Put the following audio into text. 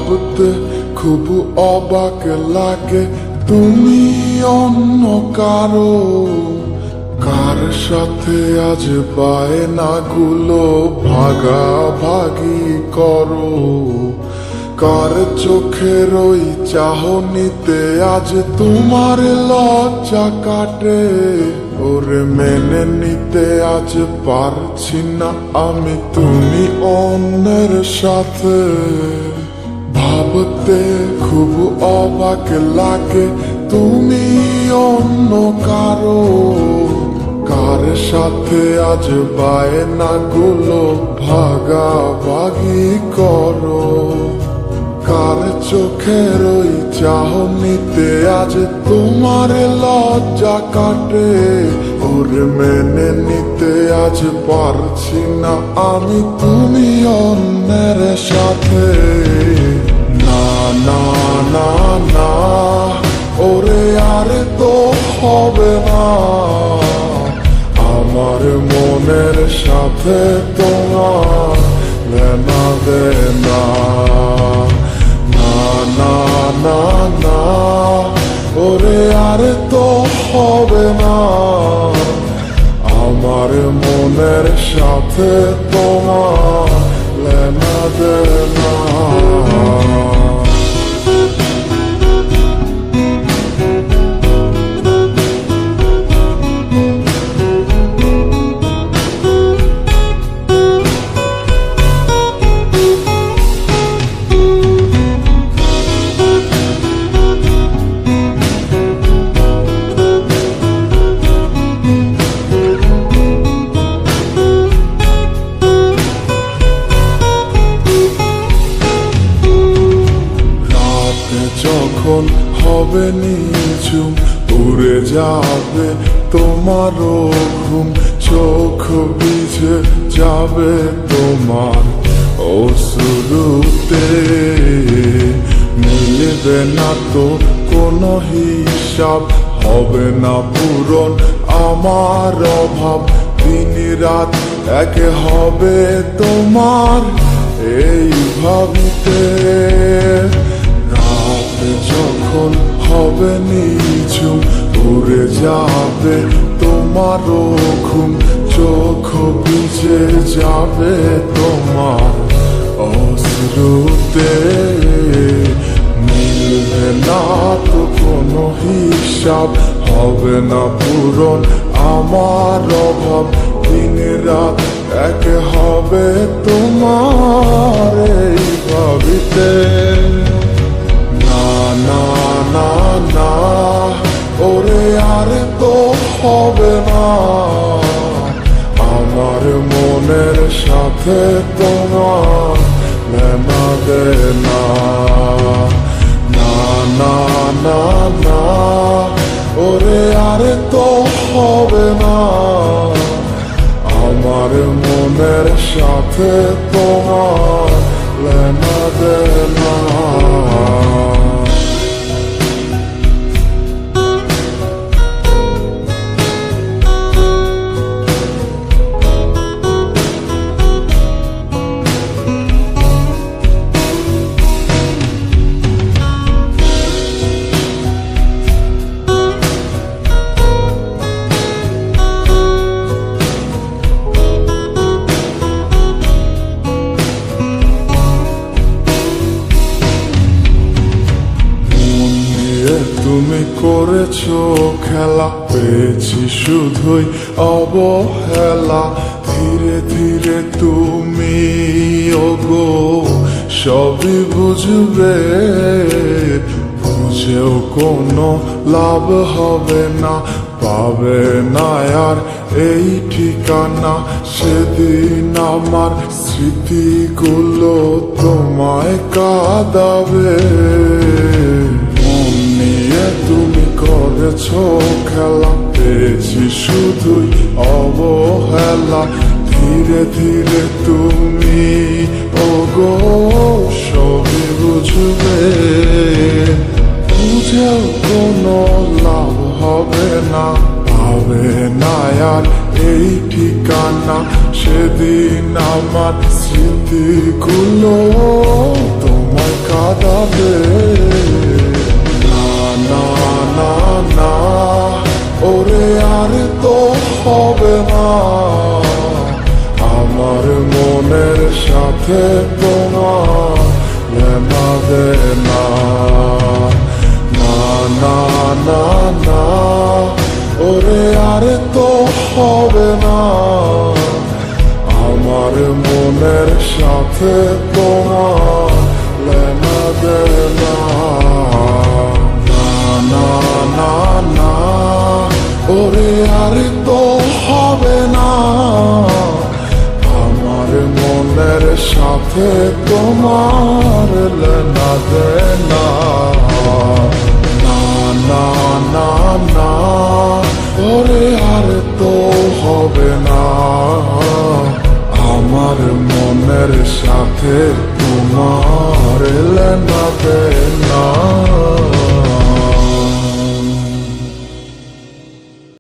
ভাবতে খুব অবাক লাগে তুমি অন্য কারো, কার সাথে আজ বায়নাগুলো ভাগাভাগি করো, কার চোখের ওই চাহনিতে আজ তোমার লজ্জা কাটে। ওরে মেনে নিতে আজ পারছি না আমি তুমি অন্যের সাথে, ভাবতে খুব অবাক লাগে তুমি অন্য কারো, কার সাথে আজ বায়নাগুলো ভাগাভাগি করো, কার চোখের ওই চাহনিতে আজ তোমার লজ্জা কাটে। ওরে মেনে নিতে আজ পারছি না আমি তুমি অন্যের সাথে। না না না না ওরে আর তো হবে না, আমার মনের সাথে তোমার লেনা দেনা। না না না না ওরে আর তো হবে না, আমার মনের সাথে তোমার লেনা দেনা। যখন হবে নিঝুম উড়ে যাবে তোমারও ঘুম, চোখ ভিজে যাবে তোমার অশ্রুতে, মিলবে না তো কোনো হিসাব, হবে না পূরণ আমার অভাব, দিন রাত এক হবে তোমার এই ভাবিতে। যখন হবে নিঝুম উড়ে যাবে তোমারও ঘুম, চোখ ভিজে যাবে তোমার অশ্রুতে, মিলবে না তো কোনো হিসাব, হবে না পূরণ আমার অভাব, দিন রাত এক হবে তোমার এই ভাবিতে। না না না ওরে আর তো হবে না, আমার মনের সাথে তোমার লেনা দেনা। না না না না ওরে আর তো হবে না, আমার মনের সাথে তোমার লেনা দেনা। তুমি করেছো খেলা, পেয়েছি শুধুই অবহেলা, ধীরে ধীরে তুমি ওগো সবই বুঝবে, বুঝেও কোনো লাভ হবে না, পাবে না আর এই ঠিকানা। সেদিন আমার স্মৃতিগুলো তোমায় কাঁদাবে, তুমি করেছো খেলা, পেয়েছি শুধুই অবহেলা, ধীরে ধীরে তুমি ওগো সবই বুঝবে, বুঝেও কোনো লাভ হবে না, পাবে না আর এই ঠিকানা। সেদিন আমার স্মৃতিগুলো তোমায় কাঁদা দে না না না না ওরে আর তো হবে না আমার মনের সাথে তোমার লেনা দে না না না না না ওরে আর তো হবে না আমার মনের সাথে তোমার লেনা দে না না না না ওরে আর তো হবে না আমার মনের সাথে তোমার লেনা দে না না না না না ওরে আর তো হবে না আমার মনের সাথে তোমার লেনা দে না